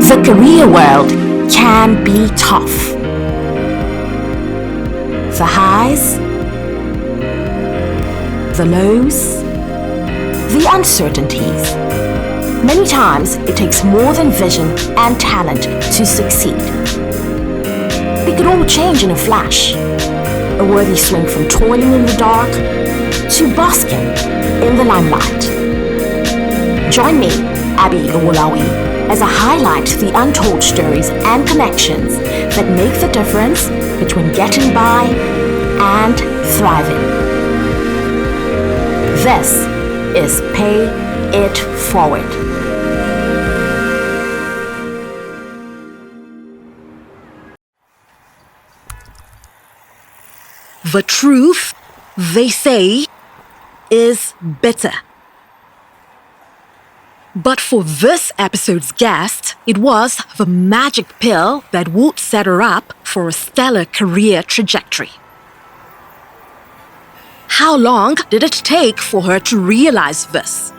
The career world can be tough. The highs, the lows, the uncertainties. Many times it takes more than vision and talent to succeed. It could all change in a flash. A worthy swing from toiling in the dark to basking in the limelight. Join me, Owolawi, as I highlight the untold stories and connections that make the difference between getting by and thriving. This is Pay It Forward. The truth, they say, is bitter. But for this episode's guest, it was the magic pill that would set her up for a stellar career trajectory. How long did it take for her to realize this?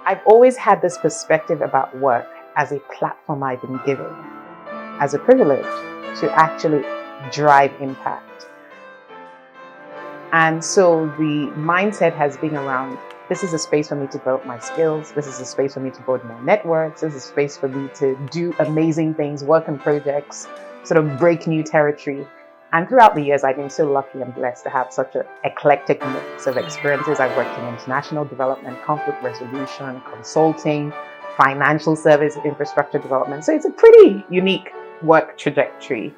I've always had this perspective about work as a platform I've been given, as a privilege to actually drive impact. And so the mindset has been around, this is a space for me to develop my skills, this is a space for me to build more networks, this is a space for me to do amazing things, work on projects, sort of break new territory. And throughout the years, I've been so lucky and blessed to have such an eclectic mix of experiences. I've worked in international development, conflict resolution, consulting, financial service, infrastructure development. So it's a pretty unique work trajectory.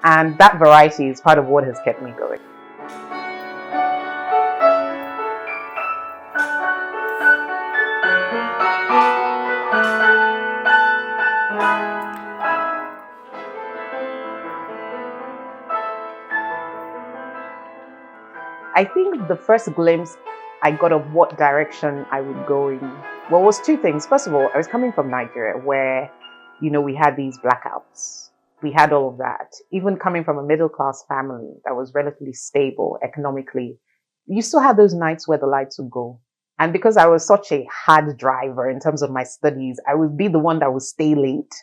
And that variety is part of what has kept me going. I think the first glimpse I got of what direction I would go in, well, was two things. First of all, I was coming from Nigeria where, we had these blackouts. We had all of that. Even coming from a middle-class family that was relatively stable economically, you still had those nights where the lights would go. And because I was such a hard driver in terms of my studies, I would be the one that would stay late.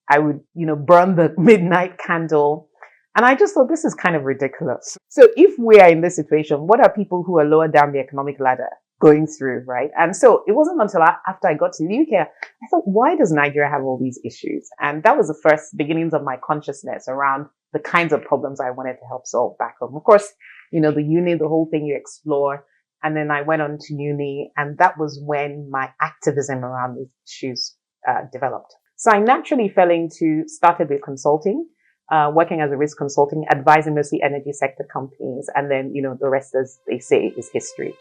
I would, burn the midnight candle. And I just thought, this is kind of ridiculous. So if we are in this situation, what are people who are lower down the economic ladder going through, right? And so it wasn't until after I got to the UK, I thought, why does Nigeria have all these issues? And that was the first beginnings of my consciousness around the kinds of problems I wanted to help solve back home. Of course, the uni, the whole thing you explore. And then I went on to uni, and that was when my activism around these issues developed. So I naturally started with consulting. Working as a risk consulting, advising mostly energy sector companies, and then, the rest, as they say, is history.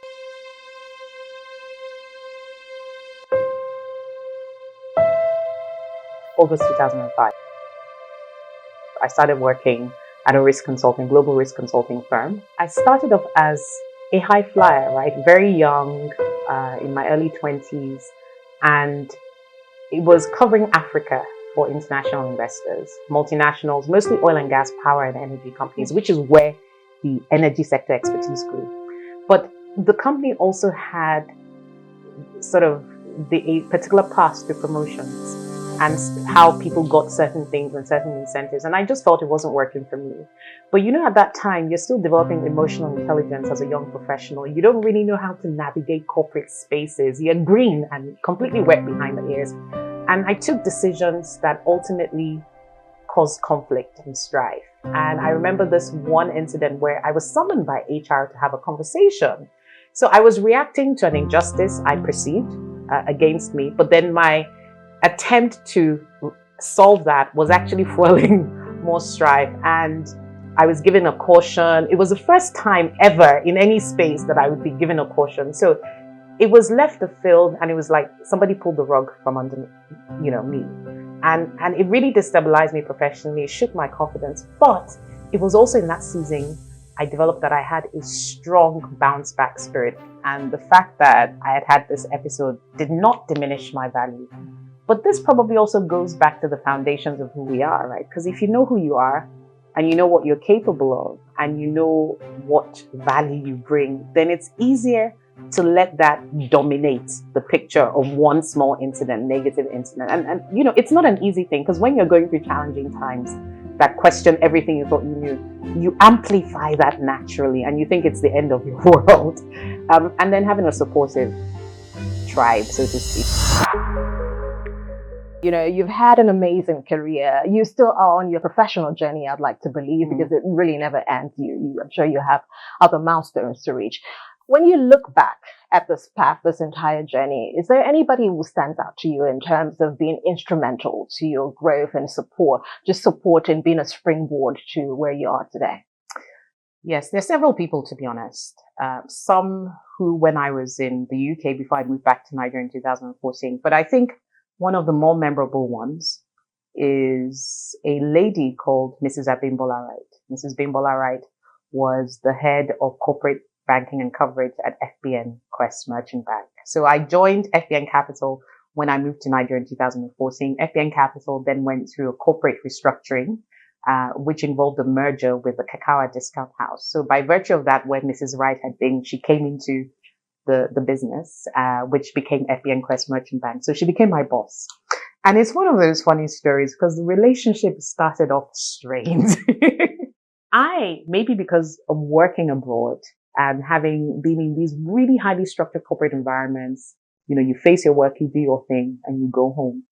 August 2005. I started working at a global risk consulting firm. I started off as a high flyer, right? Very young, in my early 20s, and it was covering Africa for international investors, multinationals, mostly oil and gas, power and energy companies, which is where the energy sector expertise grew. But the company also had sort of a particular path to promotions and how people got certain things and certain incentives. And I just felt it wasn't working for me. But at that time, you're still developing emotional intelligence as a young professional. You don't really know how to navigate corporate spaces. You're green and completely wet behind the ears. And I took decisions that ultimately caused conflict and strife. And I remember this one incident where I was summoned by HR to have a conversation. So I was reacting to an injustice I perceived against me, but then my attempt to solve that was actually fueling more strife. And I was given a caution. It was the first time ever in any space that I would be given a caution. So it was left the field, and it was like somebody pulled the rug from under me. And it really destabilized me professionally. It shook my confidence. But it was also in that season I developed that I had a strong bounce back spirit. And the fact that I had had this episode did not diminish my value. But this probably also goes back to the foundations of who we are, right? Because if you know who you are and you know what you're capable of and you know what value you bring, then it's easier to let that dominate the picture of one small incident, negative incident. And you know, it's not an easy thing, because when you're going through challenging times that question everything you thought you knew, you amplify that naturally and you think it's the end of your world. And then having a supportive tribe, so to speak. You know, you've had an amazing career. You still are on your professional journey, I'd like to believe, because it really never ends. I'm sure you have other milestones to reach. When you look back at this path, this entire journey, is there anybody who stands out to you in terms of being instrumental to your growth and support, just support and being a springboard to where you are today? Yes, there's several people, to be honest. Some who, when I was in the UK before I moved back to Nigeria in 2014, but I think one of the more memorable ones is a lady called Mrs. Abimbola Wright. Mrs. Bimbola Wright was the head of corporate banking and coverage at FBN Quest Merchant Bank. So I joined FBN Capital when I moved to Nigeria in 2014. FBN Capital then went through a corporate restructuring, which involved a merger with the Kakawa Discount House. So by virtue of that, where Mrs. Wright had been, she came into the business, which became FBN Quest Merchant Bank. So she became my boss. And it's one of those funny stories because the relationship started off strained. Maybe because of working abroad and having been in these really highly structured corporate environments, you know, you face your work, you do your thing, and you go home.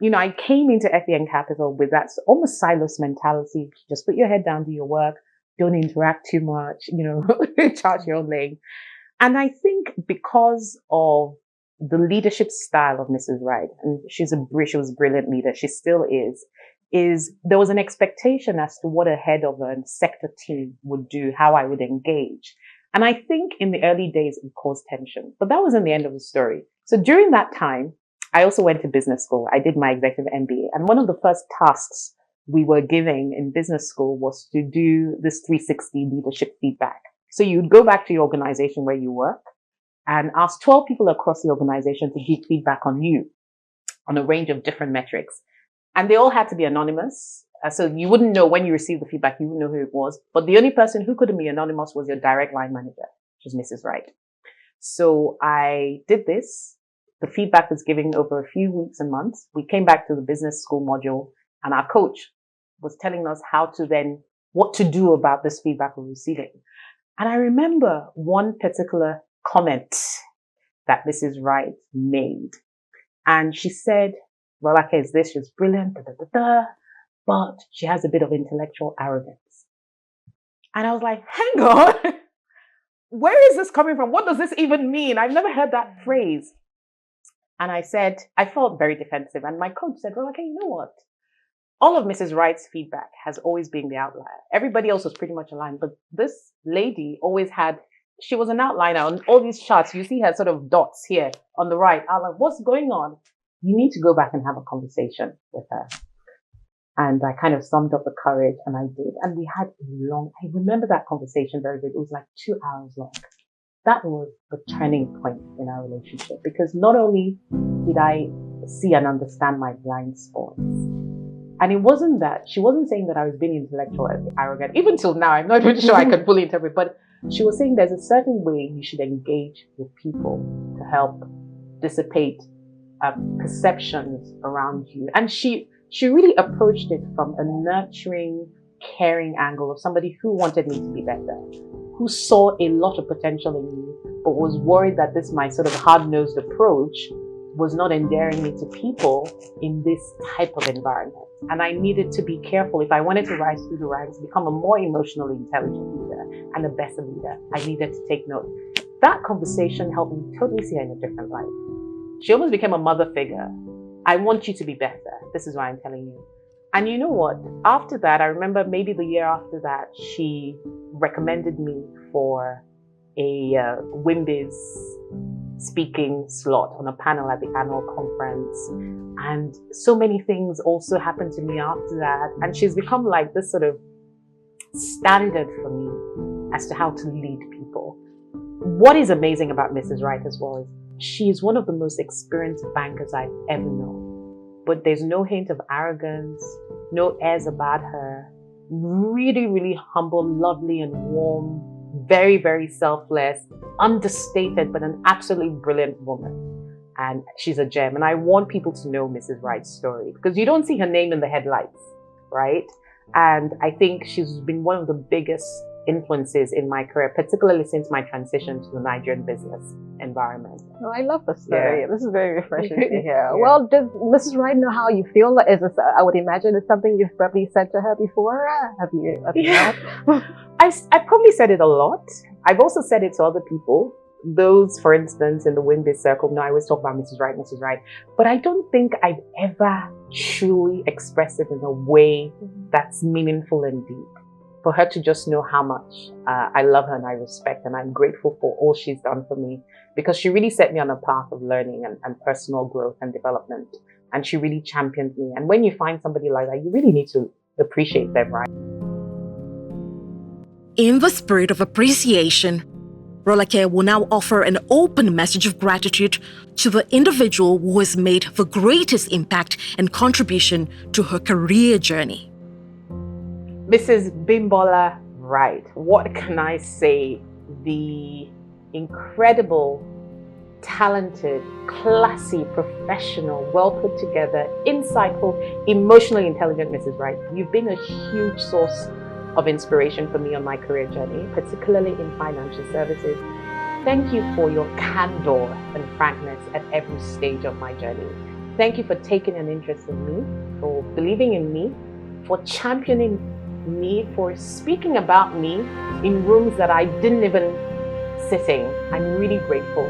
You know, I came into FBN Capital with that almost silos mentality. Just put your head down, do your work, don't interact too much, you know, charge your own lane. And I think because of the leadership style of Mrs. Wright, and she was a brilliant leader, she still is there was an expectation as to what a head of a sector team would do, how I would engage. And I think in the early days, it caused tension, but that wasn't the end of the story. So during that time, I also went to business school. I did my executive MBA. And one of the first tasks we were giving in business school was to do this 360 leadership feedback. So you'd go back to your organization where you work and ask 12 people across the organization to give feedback on you on a range of different metrics. And they all had to be anonymous. So you wouldn't know when you received the feedback, you wouldn't know who it was. But the only person who couldn't be anonymous was your direct line manager, which was Mrs. Wright. So I did this. The feedback was given over a few weeks and months. We came back to the business school module and our coach was telling us what to do about this feedback we're receiving. And I remember one particular comment that Mrs. Wright made. And she said, Rolake is this, she's brilliant, but she has a bit of intellectual arrogance. And I was like, hang on, where is this coming from? What does this even mean? I've never heard that phrase. And I said, I felt very defensive. And my coach said, Rolake, you know what? All of Mrs. Wright's feedback has always been the outlier. Everybody else was pretty much aligned. But this lady she was an outliner on all these charts. You see her sort of dots here on the right. I was like, what's going on? You need to go back and have a conversation with her. And I kind of summed up the courage and I did. And we had I remember that conversation very good. It was like 2 hours long. That was the turning point in our relationship because not only did I see and understand my blind spots, and it wasn't that she wasn't saying that I was being intellectual and arrogant. Even till now, I'm not even sure I can fully interpret, but she was saying there's a certain way you should engage with people to help dissipate perceptions around you. And she really approached it from a nurturing, caring angle of somebody who wanted me to be better, who saw a lot of potential in me, but was worried that this, my sort of hard-nosed approach, was not endearing me to people in this type of environment. And I needed to be careful. If I wanted to rise through the ranks, become a more emotionally intelligent leader and a better leader, I needed to take note. That conversation helped me totally see her in a different light. She almost became a mother figure. I want you to be better. This is why I'm telling you. And you know what? After that, I remember maybe the year after that, she recommended me for a WIMBIZ speaking slot on a panel at the annual conference. And so many things also happened to me after that. And she's become like this sort of standard for me as to how to lead people. What is amazing about Mrs. Wright as well is she's one of the most experienced bankers I've ever known. But there's no hint of arrogance, no airs about her. Really, really humble, lovely and warm, very, very selfless, understated, but an absolutely brilliant woman. And she's a gem. And I want people to know Mrs. Wright's story because you don't see her name in the headlights, right? And I think she's been one of the biggest influences in my career, particularly since my transition to the Nigerian business environment. Oh, I love the story. Yeah. This is very refreshing to hear. Yeah. Well, does Mrs. Wright know how you feel? Is this, I would imagine it's something you've probably said to her before. Have you not? I've probably said it a lot. I've also said it to other people. Those, for instance, in the Win-Biz circle, I always talk about Mrs. Wright, Mrs. Wright. But I don't think I've ever truly expressed it in a way that's meaningful and deep. For her to just know how much I love her and I respect, and I'm grateful for all she's done for me, because she really set me on a path of learning and personal growth and development. And she really championed me. And when you find somebody like that, you really need to appreciate them, right? In the spirit of appreciation, Rolake will now offer an open message of gratitude to the individual who has made the greatest impact and contribution to her career journey. Mrs. Bimbola Wright, what can I say? The incredible, talented, classy, professional, well put together, insightful, emotionally intelligent Mrs. Wright. You've been a huge source of inspiration for me on my career journey, particularly in financial services. Thank you for your candor and frankness at every stage of my journey. Thank you for taking an interest in me, for believing in me, for championing me, for speaking about me in rooms that I didn't even sit in. I'm really grateful.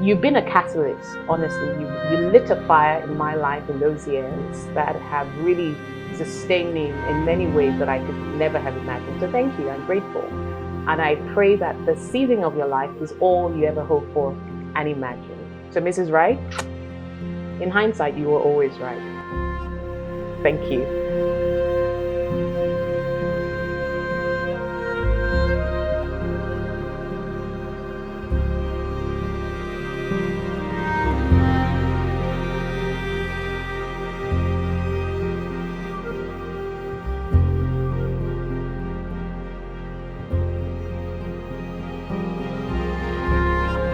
You've been a catalyst, honestly. You lit a fire in my life in those years that have really sustained me in many ways that I could never have imagined. So thank you, I'm grateful. And I pray that the season of your life is all you ever hope for and imagine. So Mrs. Wright, in hindsight, you were always right. Thank you.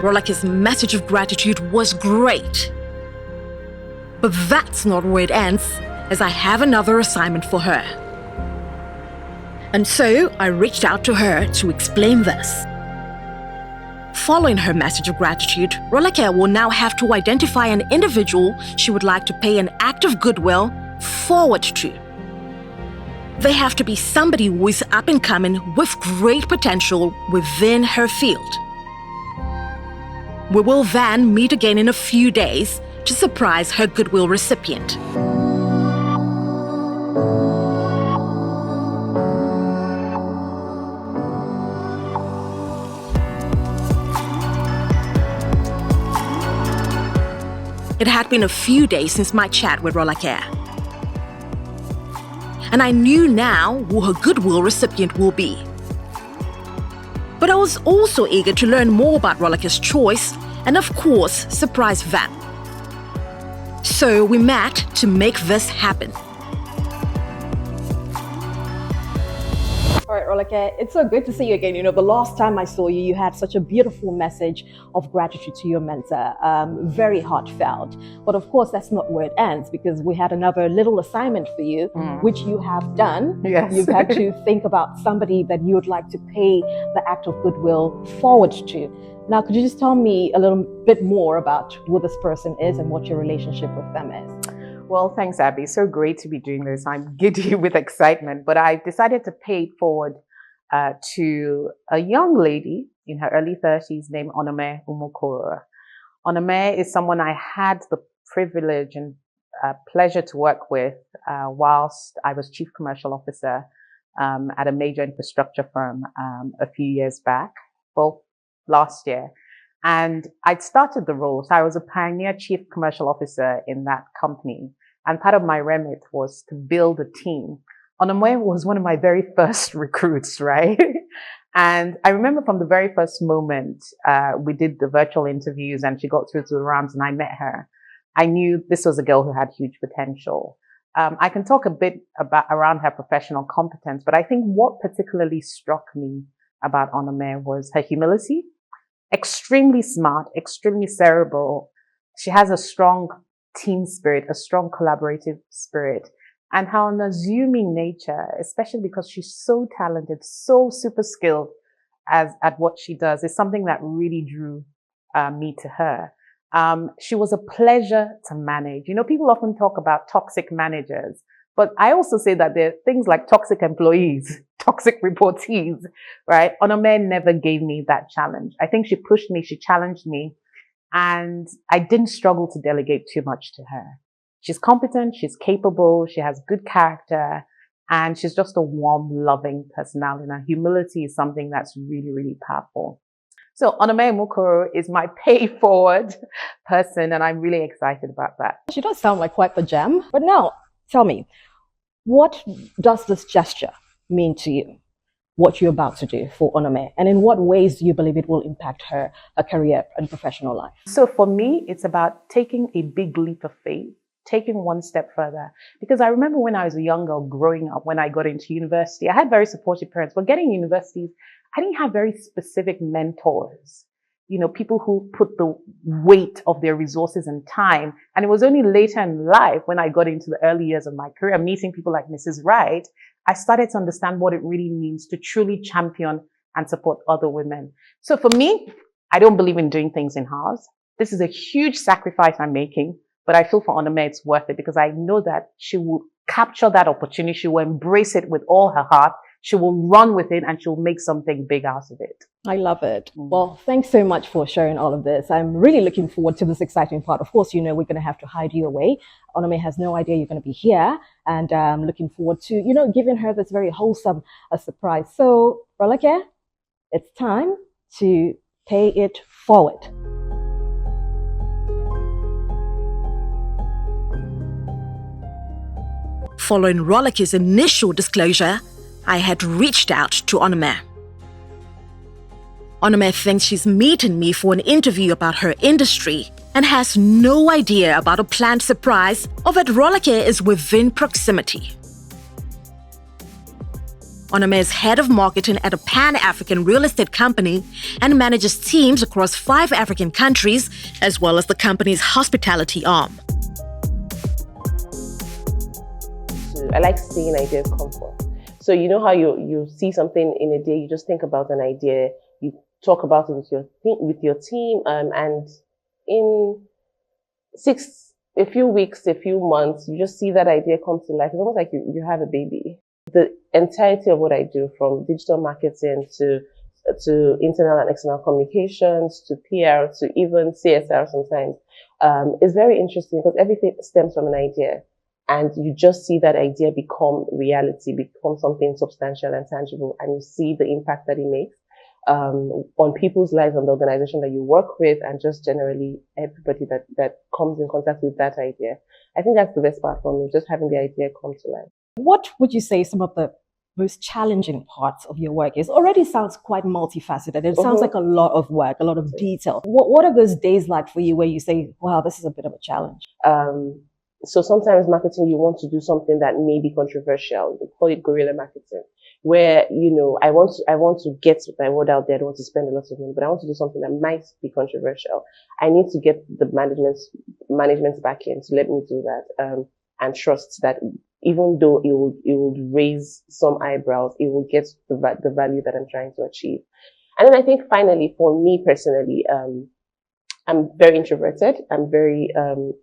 Rolake's message of gratitude was great. But that's not where it ends, as I have another assignment for her. And so I reached out to her to explain this. Following her message of gratitude, Rolake will now have to identify an individual she would like to pay an act of goodwill forward to. They have to be somebody who is up and coming with great potential within her field. We will then meet again in a few days to surprise her goodwill recipient. It had been a few days since my chat with Rolake, and I knew now who her goodwill recipient will be. But I was also eager to learn more about Rolake's choice and, of course, surprise them. So we met to make this happen. All right, Rolake, it's so good to see you again. You know, the last time I saw you, you had such a beautiful message of gratitude to your mentor, very heartfelt. But of course, that's not where it ends, because we had another little assignment for you, which you have done. Yes. You've had to think about somebody that you would like to pay the act of goodwill forward to. Now, could you just tell me a little bit more about who this person is and what your relationship with them is? Well, thanks, Abby. So great to be doing this. I'm giddy with excitement, but I decided to pay it forward to a young lady in her early 30s named Onome Umokoro. Onome is someone I had the privilege and pleasure to work with whilst I was Chief Commercial Officer at a major infrastructure firm a few years back, well, last year. And I'd started the role. So I was a pioneer Chief Commercial Officer in that company. And part of my remit was to build a team. Onome was one of my very first recruits, right? And I remember from the very first moment we did the virtual interviews and she got through to the rounds and I met her, I knew this was a girl who had huge potential. I can talk a bit around her professional competence, but I think what particularly struck me about Onome was her humility. Extremely smart, extremely cerebral. She has a strong team spirit, a strong collaborative spirit, and her unassuming nature, especially because she's so talented, so super skilled at what she does, is something that really drew me to her. She was a pleasure to manage. You know, people often talk about toxic managers, but I also say that there are things like toxic employees, toxic reportees, right? Onome never gave me that challenge. I think she pushed me, she challenged me, and I didn't struggle to delegate too much to her. She's competent, she's capable, she has good character, and she's just a warm, loving personality. And her humility is something that's really, really powerful. So Onome Mukoro is my pay forward person, and I'm really excited about that. She does sound like quite the gem. But now, tell me, what does this gesture mean to you? What you're about to do for Onome, and in what ways do you believe it will impact her career and professional life? So for me, it's about taking a big leap of faith, taking one step further. Because I remember when I was a young girl growing up, when I got into university, I had very supportive parents, but getting universities, I didn't have very specific mentors, you know, people who put the weight of their resources and time. And it was only later in life, when I got into the early years of my career, meeting people like Mrs. Wright, I started to understand what it really means to truly champion and support other women. So for me, I don't believe in doing things in halves. This is a huge sacrifice I'm making, but I feel for Onome it's worth it, because I know that she will capture that opportunity. She will embrace it with all her heart. She will run with it and she'll make something big out of it. I love it. Well, thanks so much for sharing all of this. I'm really looking forward to this exciting part. Of course, you know, we're going to have to hide you away. Onome has no idea you're going to be here, and I'm looking forward to, you know, giving her this very wholesome surprise. So, Rolake, it's time to pay it forward. Following Rolake's initial disclosure, I had reached out to Onome. Onome thinks she's meeting me for an interview about her industry and has no idea about a planned surprise or that Rolake is within proximity. Onome is head of marketing at a Pan-African real estate company and manages teams across 5 African countries, as well as the company's hospitality arm. I like seeing ideas come forth. So you know how you see something in a day, you just think about an idea, you talk about it with your team, and in a few weeks, a few months, you just see that idea come to life. It's almost like you have a baby. The entirety of what I do, from digital marketing to internal and external communications, to PR, to even CSR sometimes, is very interesting, because everything stems from an idea. And you just see that idea become reality, become something substantial and tangible, and you see the impact that it makes on people's lives, on the organization that you work with, and just generally everybody that comes in contact with that idea. I think that's the best part for me, just having the idea come to life. What would you say some of the most challenging parts of your work is? Already sounds quite multifaceted. It sounds like a lot of work, a lot of detail. What are those days like for you where you say, wow, this is a bit of a challenge? So sometimes marketing, you want to do something that may be controversial. They call it guerrilla marketing, where, you know, I want to get my word out there. I don't want to spend a lot of money, but I want to do something that might be controversial. I need to get the management's back in to let me do that, and trust that even though it will raise some eyebrows, it will get the value that I'm trying to achieve. And then I think finally, for me personally, I'm very introverted. I'm very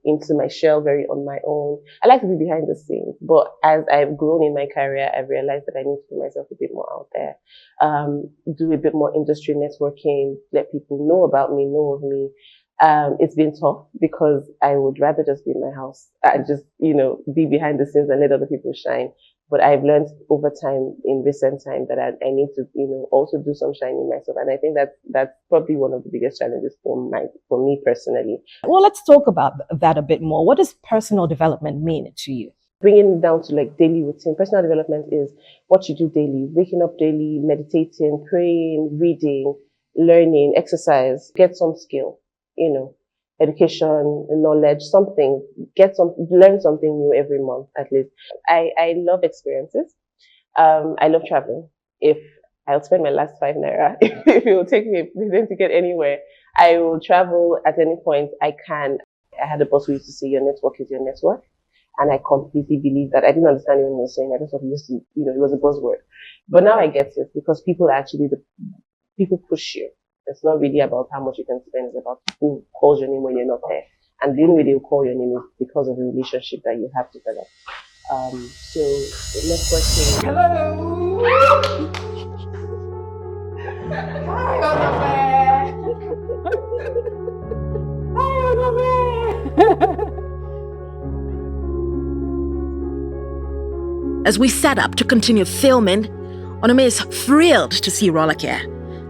into my shell, very on my own. I like to be behind the scenes, but as I've grown in my career, I've realized that I need to put myself a bit more out there, do a bit more industry networking, let people know about me, know of me. It's been tough, because I would rather just be in my house and just, you know, be behind the scenes and let other people shine. But I've learned over time, in recent time, that I need to, you know, also do some shining myself. And I think that's probably one of the biggest challenges for me personally. Well, let's talk about that a bit more. What does personal development mean to you? bringing it down to like daily routine. Personal development is what you do daily, waking up daily, meditating, praying, reading, learning, exercise, get some skill, education, knowledge, something, learn something new every month at least. I love experiences. I love traveling. If I'll spend my last 5 naira, if it will take me a plane ticket anywhere, I will travel at any point I can. I had a boss who used to say, your network is your network. And I completely believe that. I didn't understand it when he was saying, I just thought he used to, it was a buzzword. But now I get it, because people are actually people push you. It's not really about how much you can spend, it's about who calls your name when you're not there. And the only way they will call your name is because of the relationship that you have developed. So networking. Hello! Hi, Owolawi! Hi, Owolawi! As we set up to continue filming, Onome is thrilled to see Rolake,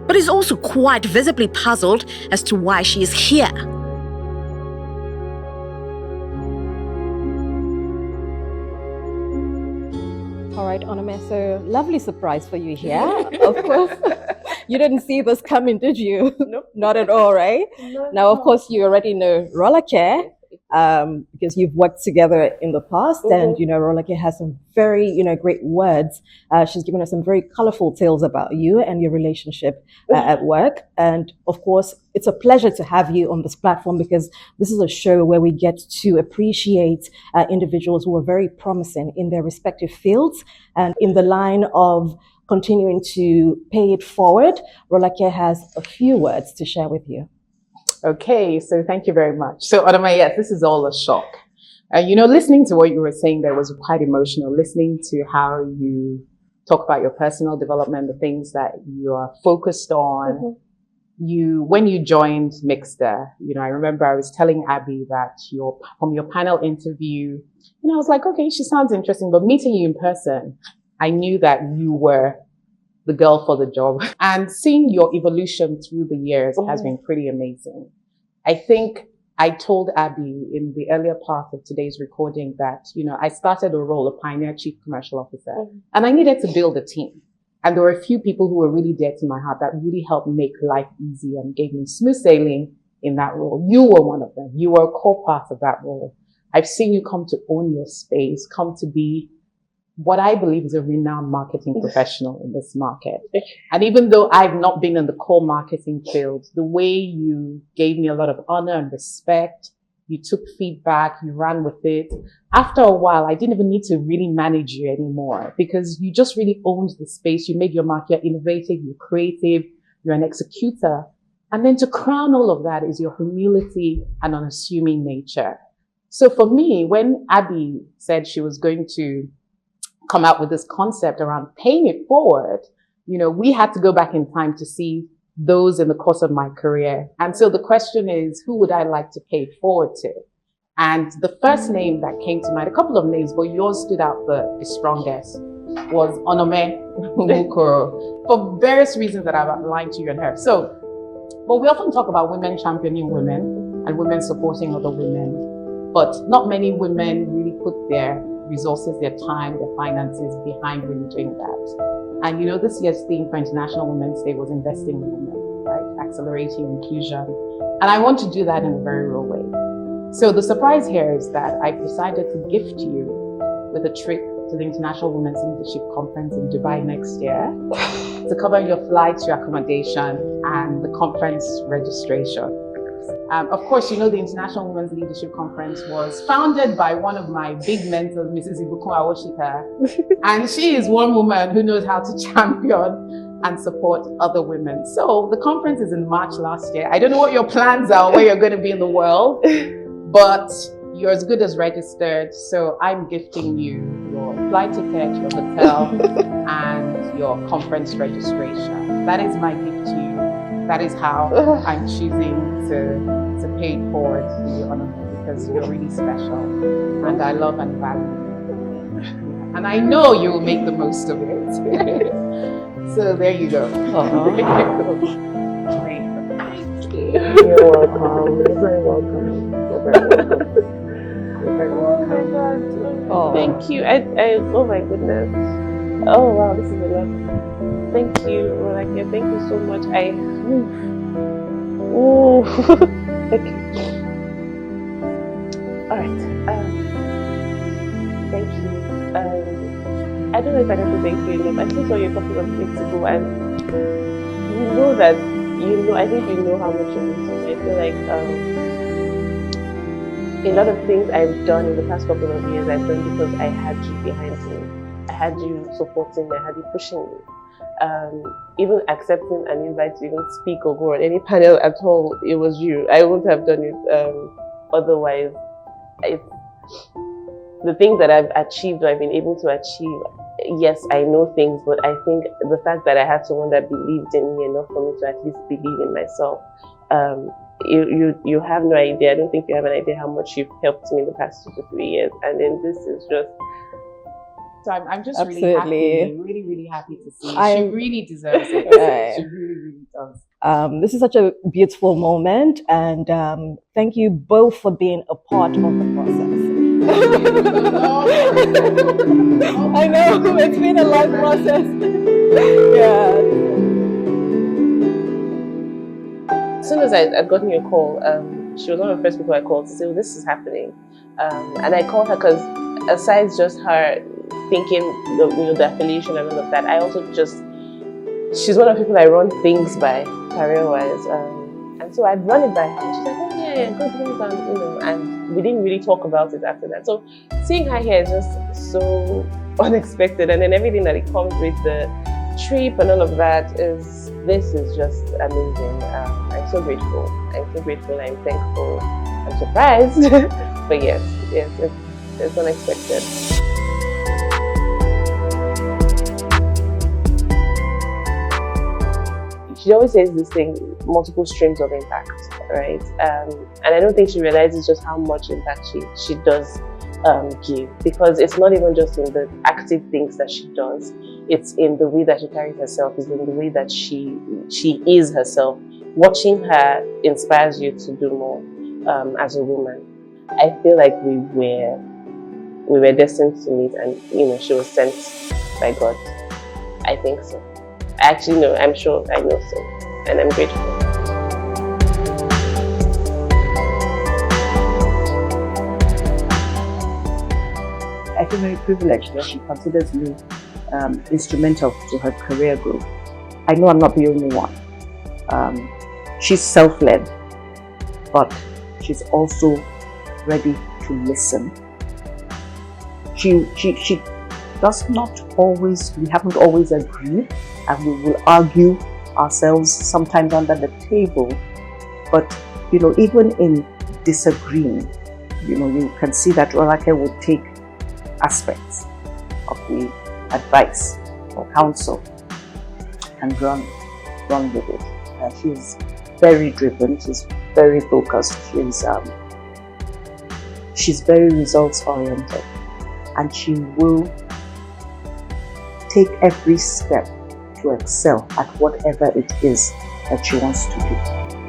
but is also quite visibly puzzled as to why she is here. All right, Onome, so lovely surprise for you here. Of course, you didn't see this coming, did you? Nope. Not at all, right? Now, of course, you already know Rolake, because you've worked together in the past, and Rolake has some very great words. She's given us some very colorful tales about you and your relationship at work. And of course, it's a pleasure to have you on this platform, because this is a show where we get to appreciate individuals who are very promising in their respective fields, and in the line of continuing to pay it forward. Rolake has a few words to share with you. Okay, so thank you very much. So, Onome, yes, this is all a shock. Listening to what you were saying there was quite emotional, listening to how you talk about your personal development, the things that you are focused on. When you joined Mixter, I remember I was telling Abby that from your panel interview, I was like, okay, she sounds interesting, but meeting you in person, I knew that you were the girl for the job. And seeing your evolution through the years has been pretty amazing. I think I told Abby in the earlier part of today's recording that, I started a role, a pioneer chief commercial officer, and I needed to build a team. And there were a few people who were really dear to my heart that really helped make life easy and gave me smooth sailing in that role. You were one of them. You were a core part of that role. I've seen you come to own your space, come to be what I believe is a renowned marketing professional in this market. And even though I've not been in the core marketing field, the way you gave me a lot of honor and respect, you took feedback, you ran with it. After a while, I didn't even need to really manage you anymore, because you just really owned the space. You made your mark, you're innovative, you're creative, you're an executor. And then to crown all of that is your humility and unassuming nature. So for me, when Abby said she was going to come out with this concept around paying it forward, we had to go back in time to see those in the course of my career. And so the question is, who would I like to pay it forward to? And the first name that came to mind, a couple of names, but yours stood out the strongest, was Onome Umukoro, for various reasons that I've outlined to you and her. But we often talk about women championing women and women supporting other women, but not many women really put their resources, their time, their finances behind really doing that. And this year's theme for International Women's Day was investing in women, right? Accelerating inclusion. And I want to do that in a very real way. So the surprise here is that I've decided to gift you with a trip to the International Women's Leadership Conference in Dubai next year to cover your flights, your accommodation, and the conference registration. Of course, the International Women's Leadership Conference was founded by one of my big mentors, Mrs. Ibukun Awoshika, and she is one woman who knows how to champion and support other women. So the conference is in March last year. I don't know what your plans are, where you're going to be in the world, but you're as good as registered. So I'm gifting you your flight ticket, your hotel, and your conference registration. That is my gift to you. That is how I'm choosing to pay it forward to you, Onome, because you're really special, and I love and value you. And I know you will make the most of it. So there you go. You're welcome. You're very welcome. You're very welcome. You're very welcome. Oh. Thank you. Oh my goodness. Oh wow, this is a lot. Thank you, Rolake. Thank you so much. Ooh. Okay. All right. Thank you. I don't know if I can say thank you enough. I just saw you a couple of weeks ago, and you know that I think you know how much you mean to me. I feel like a lot of things I've done in the past couple of years, I've done because I had you behind me. I had you supporting me. I had you pushing me. Even accepting an invite to even speak or go on any panel at all, it was you. I wouldn't have done it otherwise. The things that I've achieved or I've been able to achieve, yes, I know things, but I think the fact that I had someone that believed in me enough for me to at least believe in myself, you have no idea. I don't think you have an idea how much you've helped me in the past 2 to 3 years. And then this is just... So I'm just Absolutely. really happy, really happy to see. She really deserves it. She really does. This is such a beautiful moment, and thank you both for being a part of the process. I know, it's been a long process. Yeah. As soon as I'd gotten your call, she was one of the first people I called to say, oh, this is happening. And I called her because aside just her thinking the affiliation and all of that, I also she's one of the people I run things by career-wise. And so I'd run it by her. She's like, oh yeah, good things, and we didn't really talk about it after that. So seeing her here is just so unexpected, and then everything that it comes with, the trip and all of that, this is just amazing. I'm so grateful. I'm thankful. I'm surprised. But yes, it's unexpected. She always says this thing, multiple streams of impact, right? And I don't think she realizes just how much impact she does give, because it's not even just in the active things that she does, it's in the way that she carries herself, it's in the way that she is herself. Watching her inspires you to do more as a woman. I feel like we were destined to meet, and she was sent by God. I think so. Actually, no, I'm sure I know so, and I'm grateful. I feel very privileged that she considers me instrumental to her career growth. I know I'm not the only one. She's self-led, but she's also ready to listen. She does not always, we haven't always agreed, and we will argue ourselves sometimes under the table, but even in disagreeing, you can see that Rolake would take aspects of the advice or counsel and run with it. She's very driven, she's very focused, she's very results oriented, and she will take every step to excel at whatever it is that she wants to do.